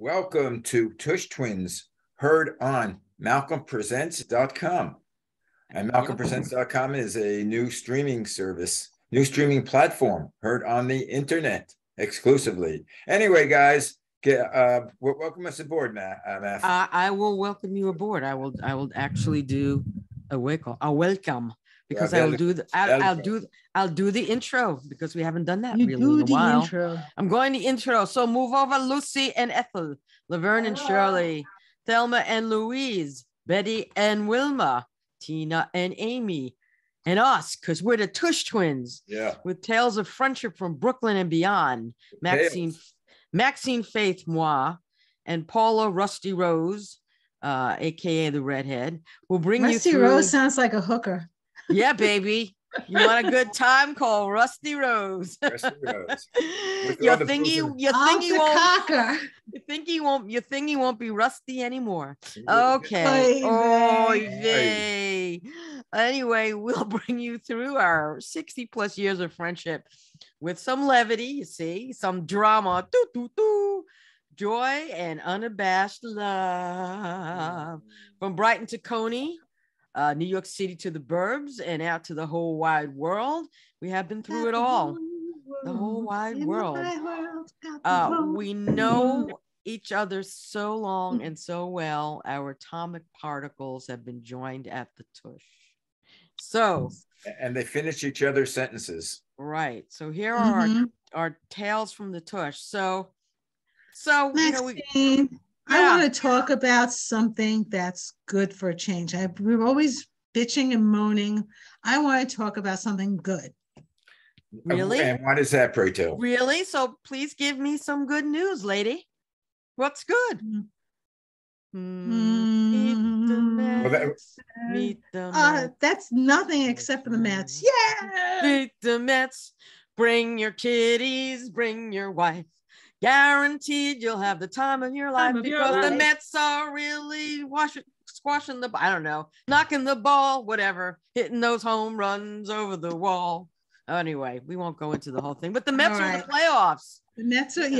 Welcome to Tush Twins, heard on MalcolmPresents.com. And MalcolmPresents.com is a new streaming service, new streaming platform, heard on the internet exclusively. Anyway, guys, welcome us aboard, Matt. I will welcome you aboard. I will actually do a welcome because I'll do the intro because we haven't done that really in a while. Intro. I'm going the intro. So move over, Lucy and Ethel, Laverne and Shirley, Thelma and Louise, Betty and Wilma, Tina and Amy, and us, because we're the Tush Twins. Yeah. With tales of friendship from Brooklyn and beyond. Maxine Faith Moi and Paula Rusty Rose, aka the redhead, will bring Rusty you through. Rose sounds like a hooker. Yeah, baby. You want a good time? Call Rusty Rose. Rusty Rose. Your thingy won't be rusty anymore. Okay. Oh, yay. Anyway, we'll bring you through our 60 plus years of friendship with some levity, you see, some drama, joy, and unabashed love. From Brighton to Coney, New York City to the burbs, and out to the whole wide world. We have been through it all. The whole wide world. We know each other so long and so well. Our atomic particles have been joined at the tush. So, and they finish each other's sentences. Right. So here are our tales from the tush. So Maxine, I want to talk about something that's good for a change. We're always bitching and moaning. I want to talk about something good. Really? And what is that, pray tell? Really? So please give me some good news, lady. What's good? Meet the Mets. That's nothing except for the Mets. Yeah. Meet the Mets. Bring your kiddies, bring your wife. Guaranteed you'll have the time of your life because the Mets are really squashing the, I don't know, knocking the ball, whatever, hitting those home runs over the wall. Anyway, we won't go into the whole thing, but the Mets are in the playoffs. The Mets are,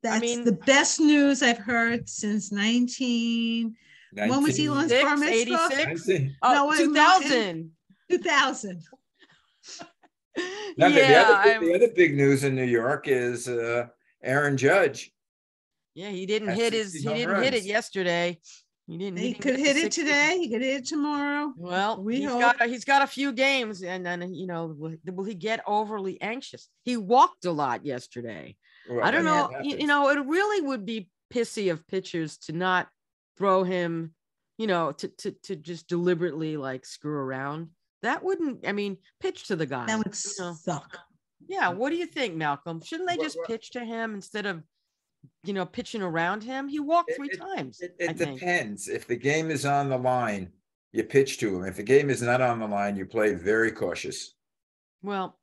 That's the best news I've heard since when was Elon's bar mitzvah? 86? Oh, 2000. 2000. Now, the other big news in New York is Aaron Judge. Yeah, he didn't hit it yesterday. He could hit it today. He could hit it tomorrow. Well, he's got a few games, and then will he get overly anxious? He walked a lot yesterday. Well, I don't know. It really would be pissy of pitchers to not throw him, to just deliberately like screw around. That wouldn't. I mean, pitch to the guy. That would suck. Yeah. What do you think, Malcolm? Shouldn't they just pitch to him instead of, pitching around him? He walked three times. It depends. If the game is on the line, you pitch to him. If the game is not on the line, you play very cautious. Well,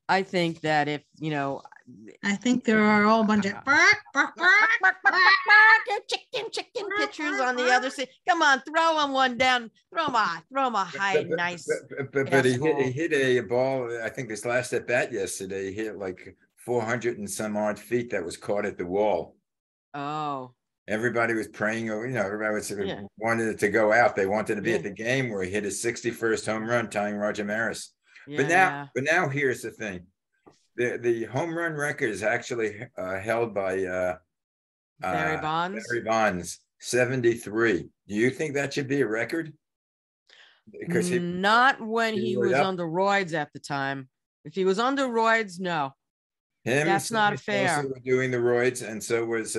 I think that I think there are a whole bunch of chicken pitchers on the other side. Come on, throw him one down. Throw him a high, nice. But he hit a ball. I think this last at bat yesterday, he hit like 400 and some odd feet that was caught at the wall. Oh. Everybody was praying, everybody wanted it to go out. They wanted to be at the game where he hit his 61st home run, tying Roger Maris. But now here's the thing. The home run record is actually held by Barry Bonds. Barry Bonds, 73. Do you think that should be a record? Because not when he was on the roids at the time. If he was on the roids, no. That's not fair. Were doing the roids, and so was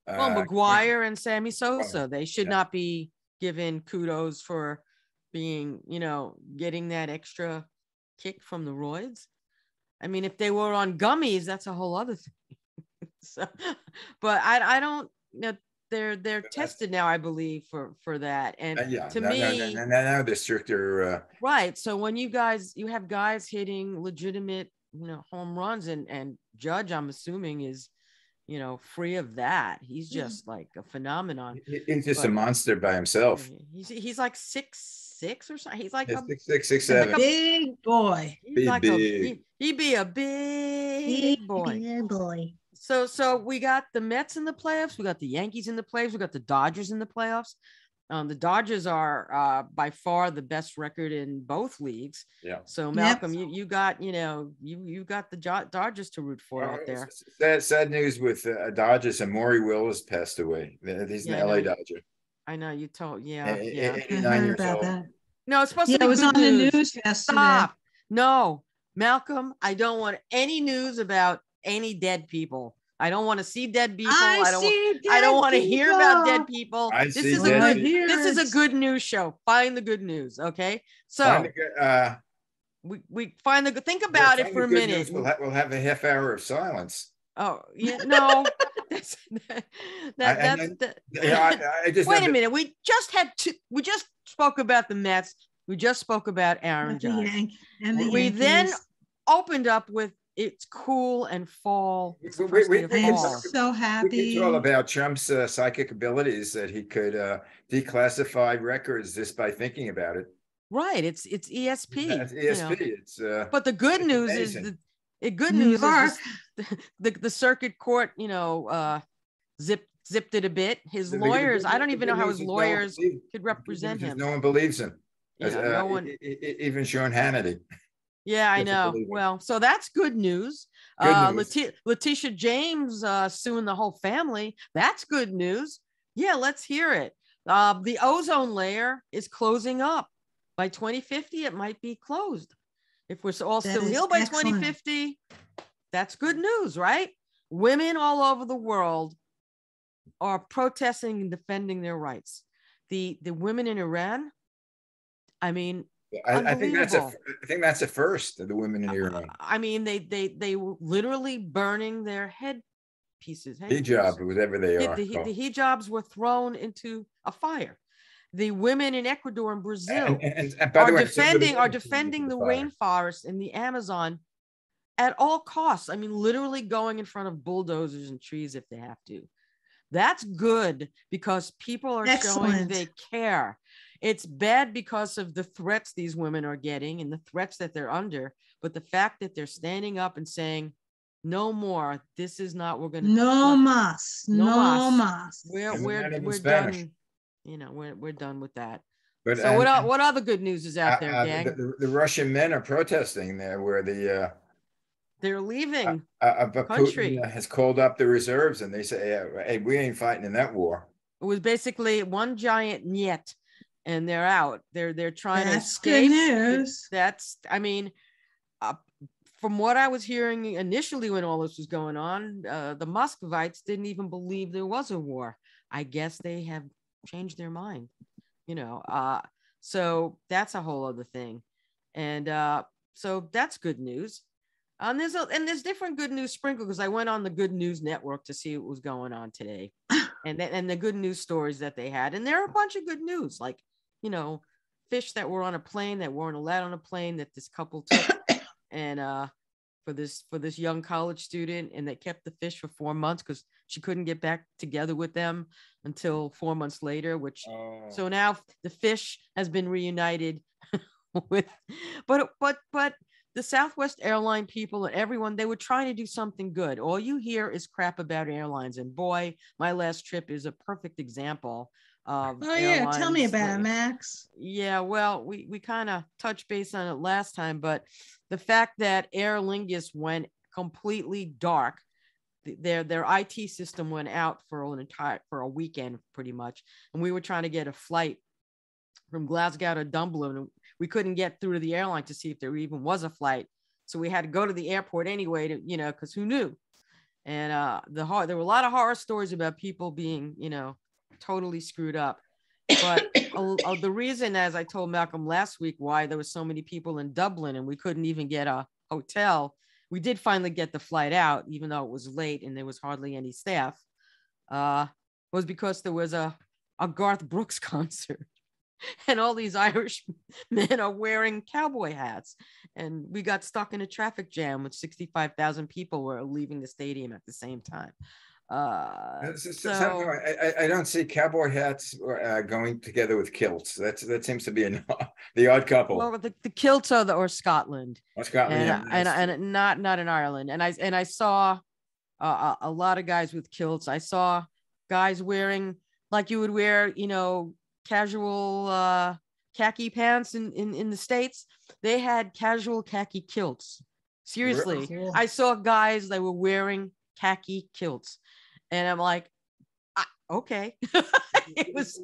McGuire and Sammy Sosa. They should not be given kudos for being, getting that extra kick from the roids. I mean, if they were on gummies, that's a whole other thing. But I don't. They're tested now, I believe, for that. And to me, now they're stricter. Right. So when you have guys hitting legitimate, home runs, and Judge, I'm assuming, is, free of that. He's just like a phenomenon. He's just a monster by himself. He's like 6'6" or something. He's like 6'7". Like a big boy. He'd be a big boy. Big boy. So we got the Mets in the playoffs. We got the Yankees in the playoffs. We got the Dodgers in the playoffs. The Dodgers are by far the best record in both leagues. Yeah. So Malcolm, you got you got the Dodgers to root for out there. Sad news with Dodgers, and Maury Wills passed away. He's an LA Dodger. I know you told. Yeah. 89 years old. That. No, it's supposed to be. It was good on news. the news yesterday. Stop. No, Malcolm, I don't want any news about any dead people. I don't want to see dead people. I don't want to hear about dead people. This is a good news show. Find the good news, okay? So we find the good. Think about it for a minute. We'll have a half hour of silence. Oh yeah, no. Wait a minute. We just spoke about the Mets. We just spoke about Aaron Judge. We then opened up with it's cool and fall. I'm so happy. We all about Trump's psychic abilities, that he could declassify records just by thinking about it. Right. It's ESP. Yeah, it's ESP. It's but the good news is the circuit court, zipped it a bit. His lawyers, I don't even know how his lawyers could represent him. No one believes him. No one, even Sean Hannity. Yeah, I know. Well, so that's good news. Letitia James suing the whole family. That's good news. Yeah, let's hear it. The ozone layer is closing up. By 2050, it might be closed. If we're all still healed by 2050, that's good news, right? Women all over the world are protesting and defending their rights. The women in Iran, I mean, I think that's a first of the women in Iran. I mean, they were literally burning their head pieces. Hijab, whatever they are. The hijabs were thrown into a fire. The women in Ecuador and Brazil are defending the rainforest in the Amazon at all costs. I mean, literally going in front of bulldozers and trees if they have to. That's good because people are showing they care. It's bad because of the threats these women are getting and the threats that they're under. But the fact that they're standing up and saying, no more, this is not, we're going to. No mas. We're done. We're done with that. But, so what other good news is out there, gang? The Russian men are protesting there where they're leaving country. Putin has called up the reserves and they say, hey, we ain't fighting in that war. It was basically one giant niet. And they're out. They're trying to Good escape. news. From what I was hearing initially when all this was going on, the Muscovites didn't even believe there was a war. I guess they have changed their mind. So that's a whole other thing, and so that's good news. And there's different good news sprinkled because I went on the Good News Network to see what was going on today, and the good news stories that they had, and there are a bunch of good news like. Fish that were on a plane that weren't allowed on a plane that this couple took, and for this young college student, and they kept the fish for 4 months because she couldn't get back together with them until 4 months later. So now the fish has been reunited with, but the Southwest airline people and everyone, they were trying to do something good. All you hear is crap about airlines, and boy, my last trip is a perfect example. Tell me about it, Max. Yeah, well, we kind of touched base on it last time, but the fact that Aer Lingus went completely dark, their IT system went out for a weekend pretty much, and we were trying to get a flight from Glasgow to Dublin, and we couldn't get through to the airline to see if there even was a flight, so we had to go to the airport anyway to because who knew? And there were a lot of horror stories about people being totally screwed up. But the reason, as I told Malcolm last week, why there were so many people in Dublin and we couldn't even get a hotel, we did finally get the flight out, even though it was late and there was hardly any staff, was because there was a Garth Brooks concert. And all these Irish men are wearing cowboy hats. And we got stuck in a traffic jam with 65,000 people were leaving the stadium at the same time. I don't see cowboy hats going together with kilts. That seems to be the odd couple. Well, the kilts are or Scotland. Scotland, and not in Ireland. And I saw a lot of guys with kilts. I saw guys wearing like you would wear, casual khaki pants in the States. They had casual khaki kilts. Seriously, Cool. I saw guys that were wearing khaki kilts, and I'm like, okay. it was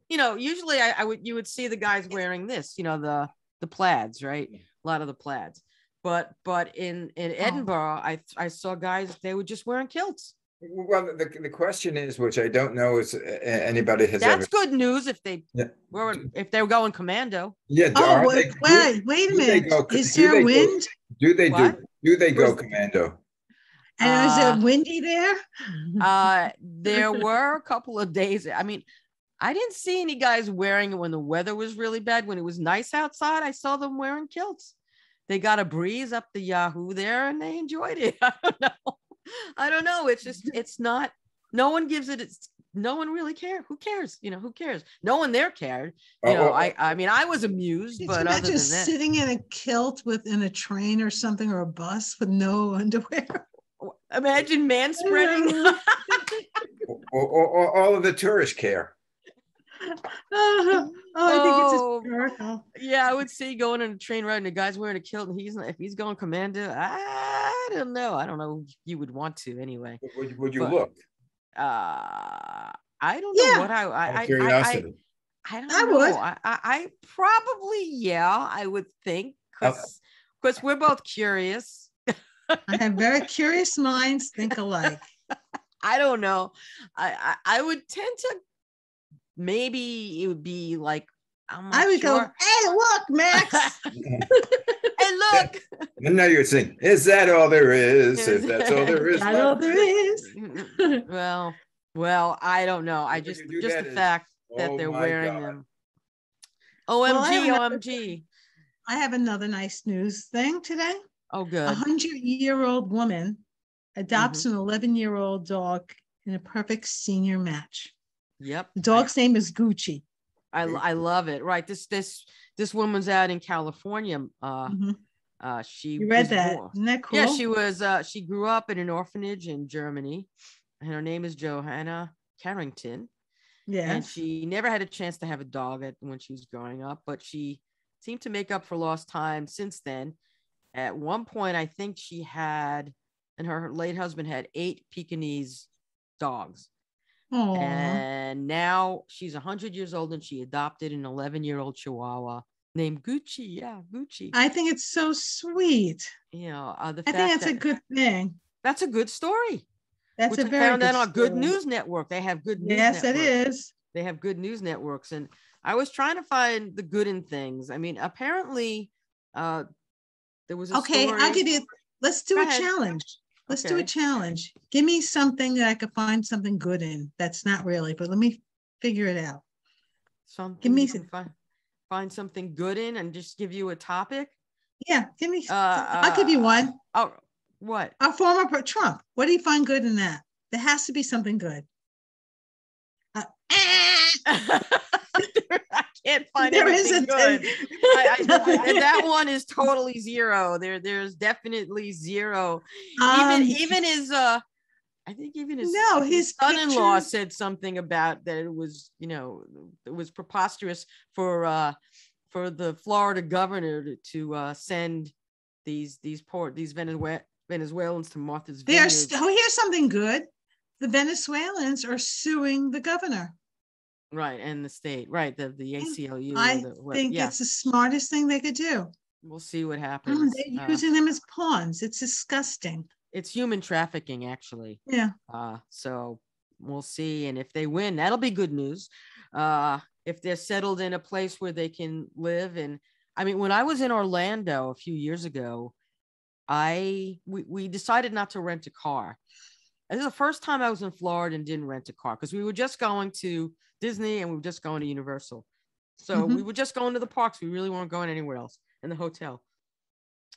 usually you would see the guys wearing this, the plaids, right? A lot of the plaids, but in Edinburgh, I saw guys, they were just wearing kilts. Well, the question is, which I don't know is anybody has That's ever. good news if they're going commando. Yeah. Oh, wait a minute. Is there wind? Do they go commando? And is it windy there? There were a couple of days. I mean, I didn't see any guys wearing it when the weather was really bad. When it was nice outside, I saw them wearing kilts. They got a breeze up the Yahoo there and they enjoyed it. I don't know. It's not, no one gives it. No one really cares. Who cares? Who cares? No one there cared. I mean, I was amused, but other than that, sitting in a kilt in a train or something, or a bus with no underwear. Imagine man spreading. or all of the tourists care. I think it's hysterical. Yeah, I would see going on a train ride and the guy's wearing a kilt, and if he's going commando, I don't know. You would want to anyway. Would you look? I don't know what I curiosity. I don't know. I probably, I would think, because we're both curious. I have very curious minds think alike. I don't know. I would tend to, maybe it would be like, I would go, hey, look, Max. Hey, look. And now you're saying, is that all there is? If that's all there is. That's all there is. Well, I don't know. I just the fact that they're wearing them. OMG, OMG. I have another nice news thing today. Oh, good. 100-year-old woman adopts an 11-year-old dog in a perfect senior match. Yep. The dog's name is Gucci. I love it. Right. This woman's out in California. She read that. Isn't that cool? Yeah, she grew up in an orphanage in Germany, and her name is Johanna Carrington. Yeah. And she never had a chance to have a dog when she was growing up, but she seemed to make up for lost time since then. At one point, I think she had, and her late husband had 8 Pekingese dogs. Aww. And now she's 100 years old and she adopted an 11-year-old Chihuahua named Gucci. Yeah, Gucci. I think it's so sweet. I think that's a good thing. That's a good story. That's which a very found good out on story. Good News Network. They have good news. Yes, networks. It is. They have good news networks, and I was trying to find the good in things. I mean, apparently, there was a story. I'll give you. Let's do a challenge. Let's do a challenge. Give me something that I could find something good in. That's not really, but let me figure it out. Give me find something good in, and just give you a topic. Yeah, give me. I'll give you one. Oh, what? Our former Trump. What do you find good in that? There has to be something good. I can't find anything good. That one is totally zero. There's definitely zero. Even his I think even his son-in-law said something about that it was, it was preposterous for the Florida governor to send these Venezuelans to Martha's Vineyard. Here's something good. The Venezuelans are suing the governor. Right, and the state, right, the ACLU. I think it's the smartest thing they could do. We'll see what happens. They're using them as pawns. It's disgusting. It's human trafficking, actually. Yeah. So we'll see, and if they win, that'll be good news. If they're settled in a place where they can live, and I mean, when I was in Orlando a few years ago, we decided not to rent a car. This is the first time I was in Florida and didn't rent a car because we were just going to Disney and we were just going to Universal. So we were just going to the parks. We really weren't going anywhere else, in the hotel.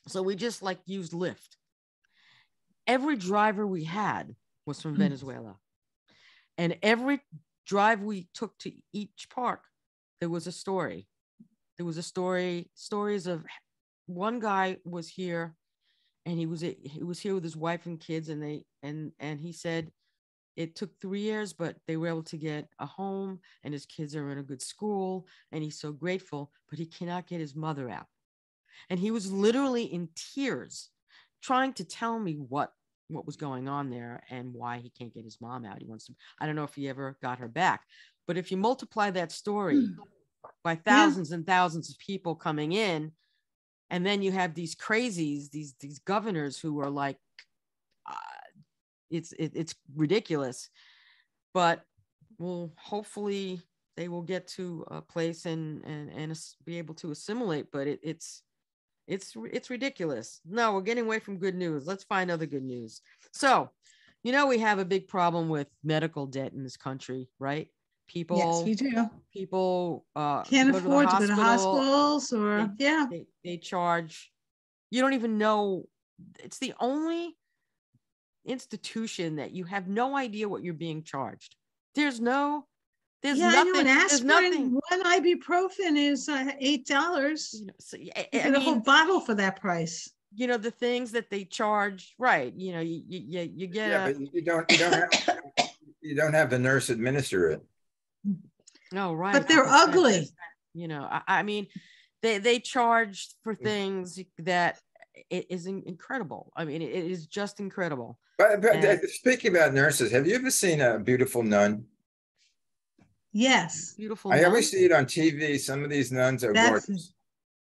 So we just used Lyft. Every driver we had was from Venezuela. And every drive we took to each park, there was a story. There was stories of one guy was here and he was here with his wife and kids, and he said it took 3 years, but they were able to get a home, and his kids are in a good school, and he's so grateful, but he cannot get his mother out. And he was literally in tears trying to tell me what was going on there and why he can't get his mom out. He wants to, I don't know if he ever got her back, but if you multiply that story by thousands and thousands of people coming in, and then you have these crazies, these governors who are like, it's ridiculous, but well, hopefully they will get to a place and be able to assimilate. But it's ridiculous. No, we're getting away from good news. Let's find other good news. So, we have a big problem with medical debt in this country, right? People, yes, we do. People can't afford to go to hospitals, or they charge. You don't even know. It's the only institution that you have no idea what you're being charged. There's nothing. I know an aspirin, one ibuprofen is $8. So, you get a whole bottle for that price. The things that they charge, right? You get. But you don't have the nurse administer it. No, right. But they're ugly. I mean, they charge for things that it is incredible. I mean, it is just incredible. But speaking about nurses, have you ever seen a beautiful nun? Yes. Beautiful. I always see it on TV. Some of these nuns are gorgeous.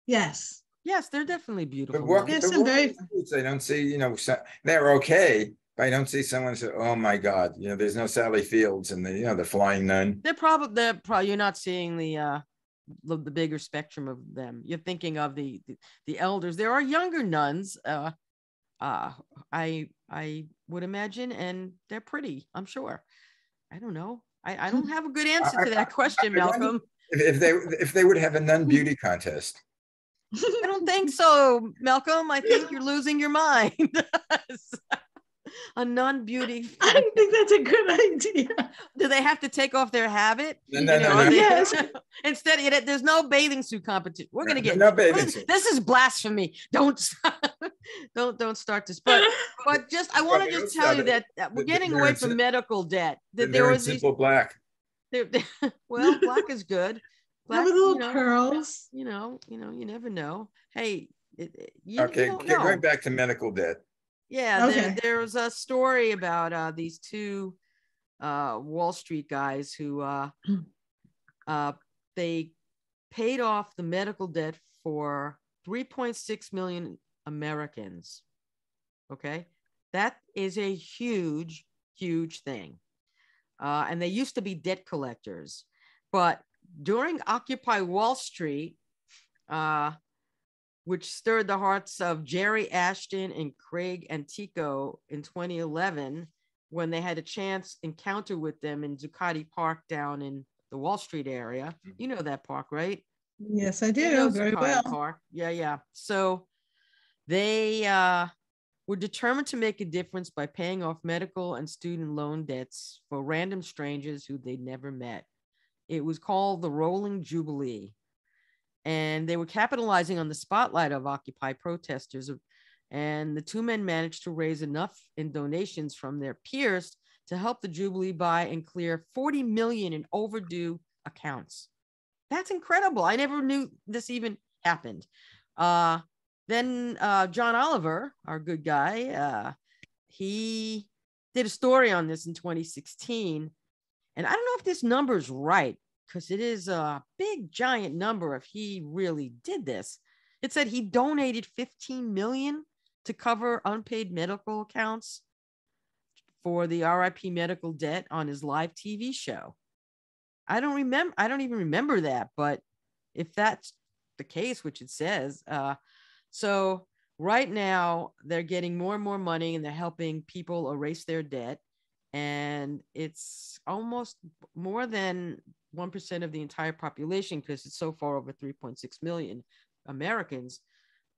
Yes. Yes, they're definitely beautiful. But I don't see, they're okay, but I don't see someone say, "Oh my God," there's no Sally Fields and the flying nun. They're probably you're not seeing the bigger spectrum of them. You're thinking of the elders. There are younger nuns. I would imagine, and they're pretty, I'm sure. I don't know. I don't have a good answer to that question, Malcolm. If they would have a nun beauty contest. I don't think so, Malcolm. I think you're losing your mind. A non-beauty. I think that's a good idea. Do they have to take off their habit? No. Yes. Instead, there's no bathing suit competition. We're gonna get no bathing suit. This is blasphemy. Don't start this. But just I want to just tell you that we're getting away from medical debt. That there was simple black. Well, black is good. Black, with little pearls. You never know. Hey, going back to medical debt. Yeah, okay. There was a story about these two Wall Street guys who they paid off the medical debt for 3.6 million Americans. Okay, that is a huge, huge thing. And they used to be debt collectors, but during Occupy Wall Street, which stirred the hearts of Jerry Ashton and Craig Antico in 2011, when they had a chance encounter with them in Zuccotti Park down in the Wall Street area. You know that park, right? Yes, I do. Very well. Park. Yeah. So they were determined to make a difference by paying off medical and student loan debts for random strangers who they'd never met. It was called the Rolling Jubilee. And they were capitalizing on the spotlight of Occupy protesters. And the two men managed to raise enough in donations from their peers to help the Jubilee buy and clear 40 million in overdue accounts. That's incredible. I never knew this even happened. Then John Oliver, our good guy, he did a story on this in 2016. And I don't know if this number is right, because it is a big, giant number if he really did this. It said he donated 15 million to cover unpaid medical accounts for the RIP medical debt on his live TV show. I don't even remember that, but if that's the case, which it says, so right now they're getting more and more money and they're helping people erase their debt. And it's almost more than 1% of the entire population, because it's so far over 3.6 million Americans.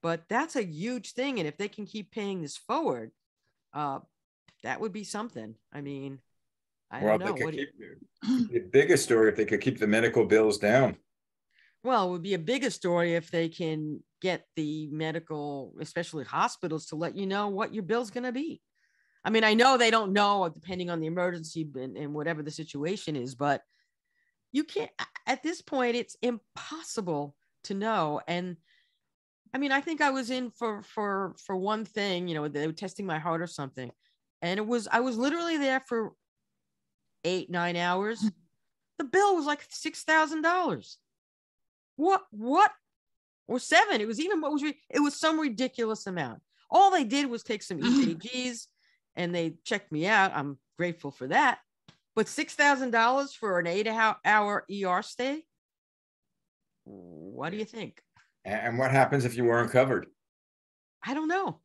But that's a huge thing. And if they can keep paying this forward, that would be something. I mean, I don't know. The biggest story, if they could keep the medical bills down. Well, it would be a bigger story if they can get the medical, especially hospitals, to let you know what your bill's going to be. I mean, I know they don't know depending on the emergency and whatever the situation is, but you can't, at this point, it's impossible to know. And I mean, I think I was in for one thing, you know, they were testing my heart or something. And I was literally there for 8-9 hours. The bill was like $6,000. What? Or 7. It was even it was some ridiculous amount. All they did was take some EKGs and they checked me out. I'm grateful for that. But $6,000 for an 8-hour ER stay? What do you think? And what happens if you weren't covered? I don't know.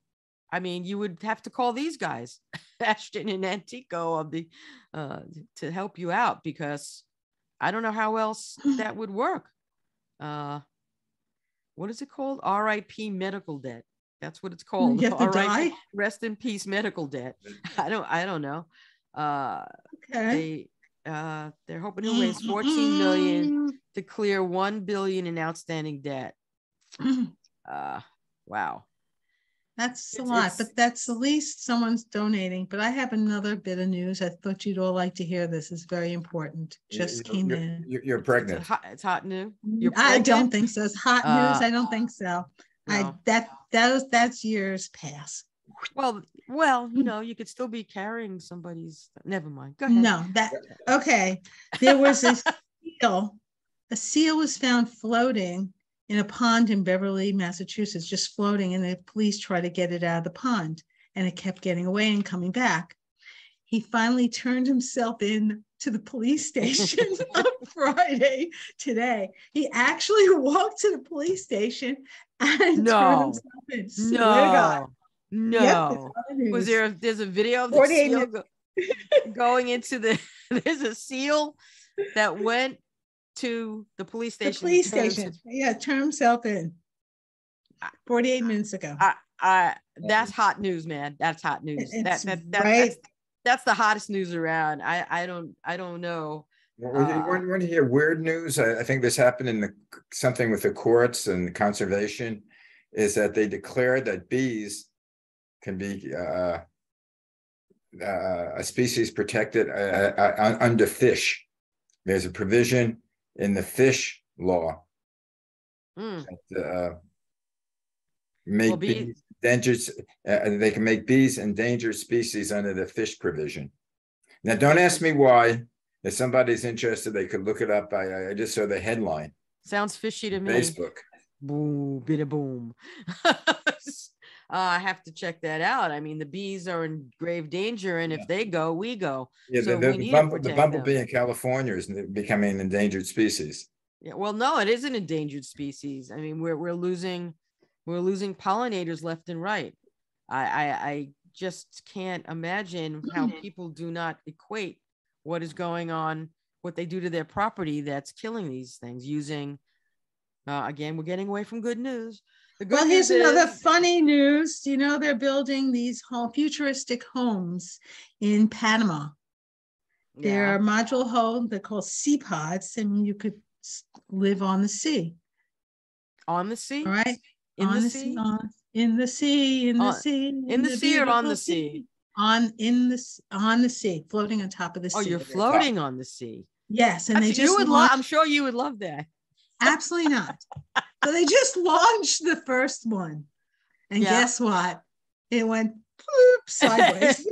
I mean, you would have to call these guys, Ashton and Antico, of the to help you out, because I don't know how else that would work. What is it called? RIP medical debt. That's what it's called. You have to die? Rest in peace medical debt. I don't know. Okay. They're hoping to raise $14 million to clear $1 billion in outstanding debt. Wow. That's a lot, but that's the least someone's donating. But I have another bit of news. I thought you'd all like to hear this. It's very important. Just came in. You're pregnant. It's hot news. I don't think so. It's hot news. I don't think so. No. That's years past. Well, you know, you could still be carrying somebody's. Never mind. Go ahead. No, okay. There was a seal. A seal was found floating in a pond in Beverly, Massachusetts, just floating, and the police tried to get it out of the pond, and it kept getting away and coming back. He finally turned himself in to the police station on Friday today. He actually walked to the police station and turned himself in. Swear to God. No. Yep, there's a video of the seal going into there's a seal that went to the police station. The police station. Yeah, turned himself in 48 minutes ago. That's hot news, man. That's hot news. That's the hottest news around. I don't know. When you hear weird news, I think this happened in something with the courts and conservation, is that they declared that bees can be a species protected under fish. There's a provision in the fish law that make bees endangered. They can make bees endangered species under the fish provision. Now, don't ask me why. If somebody's interested, they could look it up. I just saw the headline. Sounds fishy to me. Facebook. Boom, bit of boom. I have to check that out. I mean, the bees are in grave danger, and if they go, we go. Yeah, so the bumblebee in California is becoming an endangered species. Yeah, well, no, it is an endangered species. I mean, we're losing pollinators left and right. I just can't imagine how people do not equate what is going on, what they do to their property that's killing these things using. Again, we're getting away from good news. Well, here's another funny news. You know, they're building these futuristic homes in Panama. Yeah. They're modular homes. They're called sea pods, and you could live on the sea. On the sea? All right. In the sea? In the sea, in the sea. In the sea or on the sea? On the sea, floating on top of the sea. Oh, you're floating on the sea. Yes, and Actually, they just I'm sure you would love that. Absolutely not. So they just launched the first one, and guess what? It went sideways.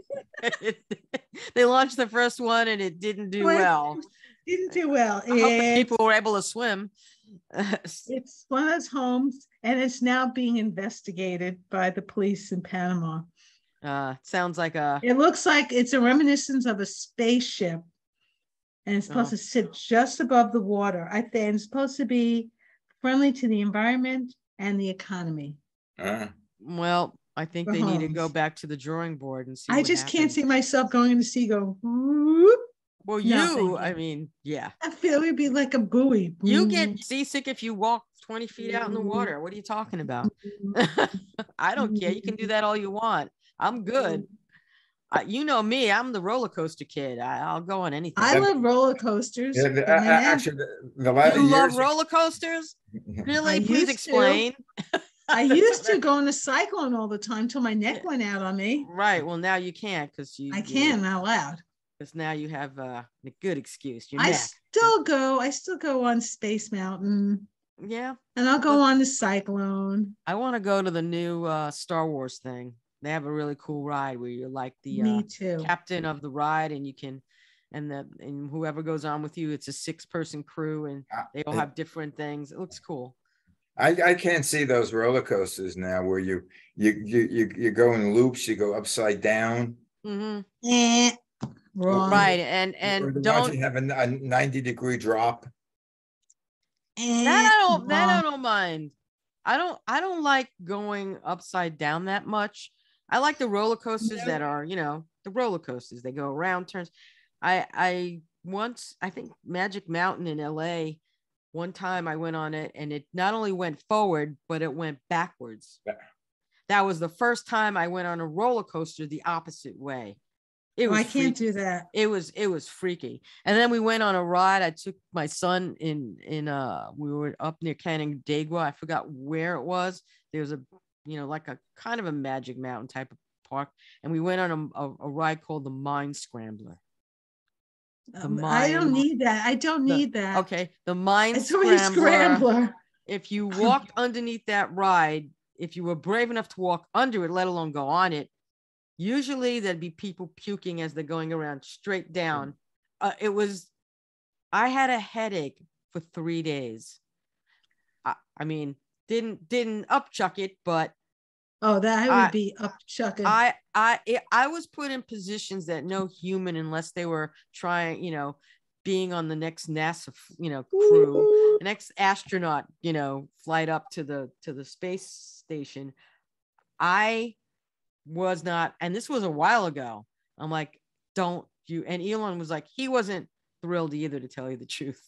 They launched the first one, and it didn't do well. Didn't do well. I hope the people were able to swim. It's one of those homes, and it's now being investigated by the police in Panama. Sounds like it looks like it's a reminiscence of a spaceship, and it's supposed to sit just above the water. I think it's supposed to be friendly to the environment and the economy. Well, I think they need to go back to the drawing board and see. I just can't see myself going in the sea, go whoop. Well, I mean, yeah. I feel it would be like a buoy. You get seasick if you walk 20 feet out in the water. What are you talking about? I don't care. You can do that all you want. I'm good. You know me. I'm the roller coaster kid. I'll go on anything. I love roller coasters. Yeah, actually, the last you love roller coasters? Really? Please explain. I used to go on a cyclone all the time till my neck went out on me. Right. Well, now you can't because I can't, not allowed. Because now you have a good excuse. Your I neck. still go on Space Mountain. Yeah. And I'll go on the cyclone. I want to go to the new Star Wars thing. They have a really cool ride where you're like the Me too. captain of the ride, and you can, and whoever goes on with you, it's a 6-person crew, and they all have different things. It looks cool. I can't see those roller coasters now where you go in loops, you go upside down. Mm-hmm. Wrong. Right, and don't you have a 90-degree drop. That I don't mind. I don't like going upside down that much. I like the roller coasters that are, the roller coasters. They go around turns. I think Magic Mountain in LA, one time I went on it and it not only went forward, but it went backwards. Yeah. That was the first time I went on a roller coaster the opposite way. I can't do that. It was freaky. And then we went on a ride. I took my son in we were up near Canandaigua. I forgot where it was. There was a like a kind of a Magic Mountain type of park, and we went on a ride called the Mind Scrambler. I don't need that. I don't need that. Okay, the Mind Scrambler. If you walked underneath that ride, if you were brave enough to walk under it, let alone go on it, usually there'd be people puking as they're going around straight down. I had a headache for 3 days. I mean, didn't upchuck it, but that would be upchucking. I was put in positions that no human, unless they were trying, being on the next NASA, crew, the next astronaut, flight up to the space station. I was not, and this was a while ago. I'm like, don't you? And Elon was like, he wasn't thrilled either, to tell you the truth.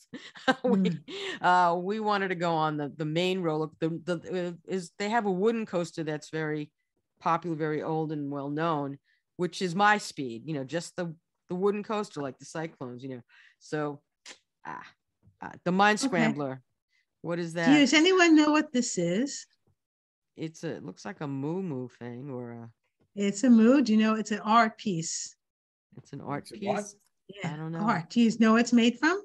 We wanted to go on the main roller. They have a wooden coaster that's very popular, very old and well known, which is my speed. Just the wooden coaster, like the Cyclones. So the Mind Scrambler. Okay. What is that? Does anyone know what this is? It looks like a moo thing or a. It's a mood, it's an art piece. It's an art piece. What? Yeah, I don't know. Art. Do you know what it's made from?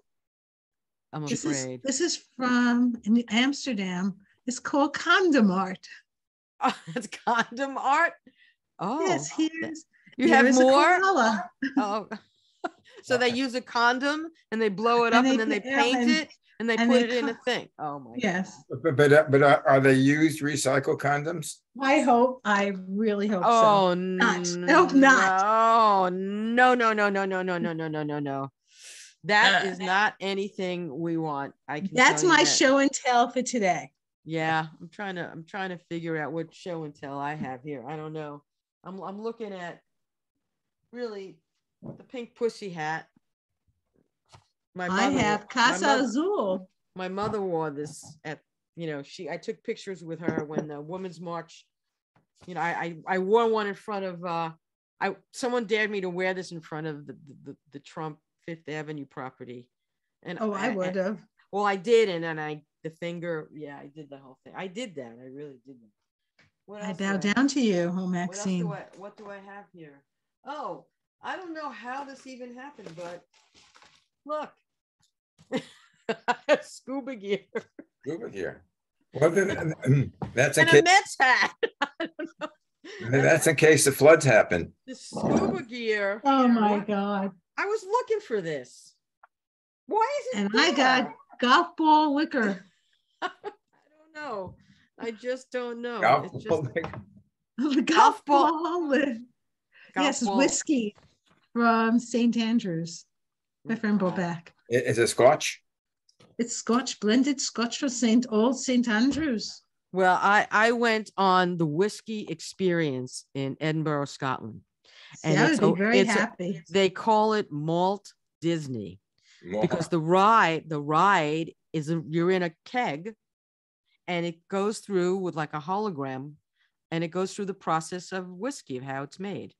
I'm afraid. This is from Amsterdam. It's called condom art. Oh, it's condom art? Oh. Yes, here's have more? Oh. So they use a condom and they blow it up and then they paint it and they put it in a thing. Oh my God. But are they used recycled condoms? I really hope so. Oh not. I hope not. Oh no. That is not anything we want. That's my show and tell for today. Yeah, I'm trying to figure out what show and tell I have here. I don't know. I'm looking at really the pink pussy hat. I have Casa Azul. My mother wore this at, I took pictures with her when the Women's March, I wore one in front of, someone dared me to wear this in front of the Trump Fifth Avenue property. And I would have. Well, I did. And then I did the whole thing. I did that. I really did that. I bow down to you, Maxine. What do I have here? Oh, I don't know how this even happened, but look. Scuba gear. Scuba gear. Well, that's a Mets hat. I don't know. That's in case the floods happen. The scuba gear. Oh my God! I was looking for this. Why is it? And I got golf ball liquor. I don't know. I just don't know. The golf ball liquor. Yes, whiskey from St. Andrews. My friend brought back. Is it Scotch? It's Scotch, blended Scotch from St. Andrews. Well, I went on the whiskey experience in Edinburgh, Scotland. And I would be very happy. They call it Malt Disney because the ride is you're in a keg and it goes through with like a hologram and it goes through the process of whiskey, of how it's made.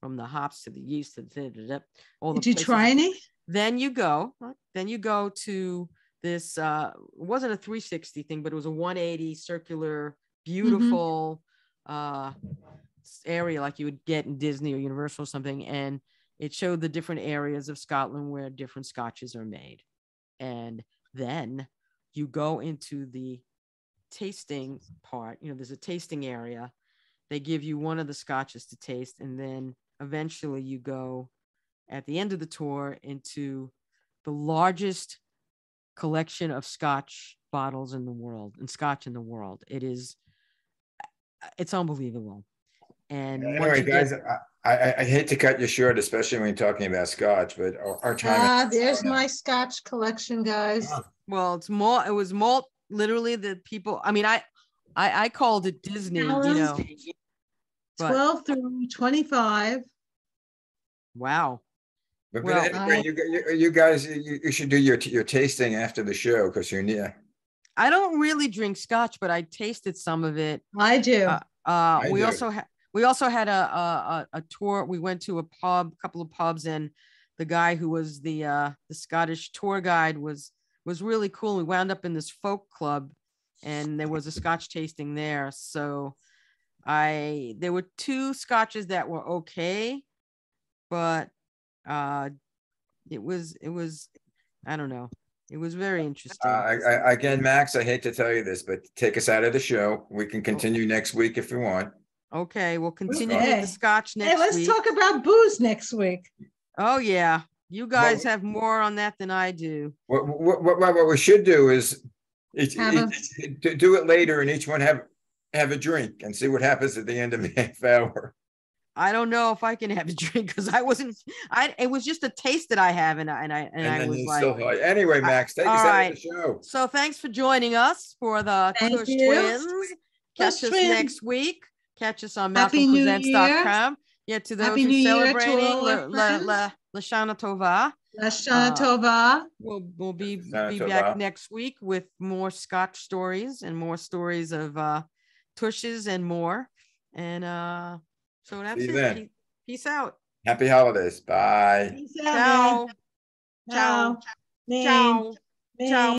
From the hops to the yeast to all the. Did you try any? Then you go to this it wasn't a 360 thing, but it was a 180 circular, beautiful area like you would get in Disney or Universal or something. And it showed the different areas of Scotland where different scotches are made. And then you go into the tasting part. There's a tasting area. They give you one of the scotches to taste, and then eventually you go at the end of the tour into the largest collection of scotch bottles in the world, and scotch in the world. It's unbelievable. And anyway, guys, I hate to cut you short, especially when you're talking about scotch, but our time. There's my scotch collection, guys. Well, it was malt. Literally, the people. I mean, I called it Disney. 12 through 25. Wow. But anyway, you guys, you should do your tasting after the show because you're near. I don't really drink scotch, but I tasted some of it. I do. We also had a tour. We went to a couple of pubs, and the guy who was the Scottish tour guide was really cool. We wound up in this folk club, and there was a scotch tasting there. So there were 2 scotches that were okay, but it was I don't know. It was very interesting. Again, Max, I hate to tell you this, but take us out of the show. We can continue next week if you want. Okay, we'll continue with the scotch next week. Let's talk about booze next week. Oh yeah, you guys have more on that than I do. What we should do is do it later, and each one have a drink and see what happens at the end of the half hour. I don't know if I can have a drink because it was just a taste that I have, and I was like, anyway, Max, take us out of the show. So thanks for joining us for the Tush Twins. Catch us next week. Catch us on MalcolmPresents.com. Yeah, to those who celebrating Lashana Tova. Lashana Tova. We'll be back next week with more Scotch stories and more stories of tushes and more. And so that's it. Peace out. Happy holidays. Bye. Peace out. Ciao. Ciao. Ciao. Ciao.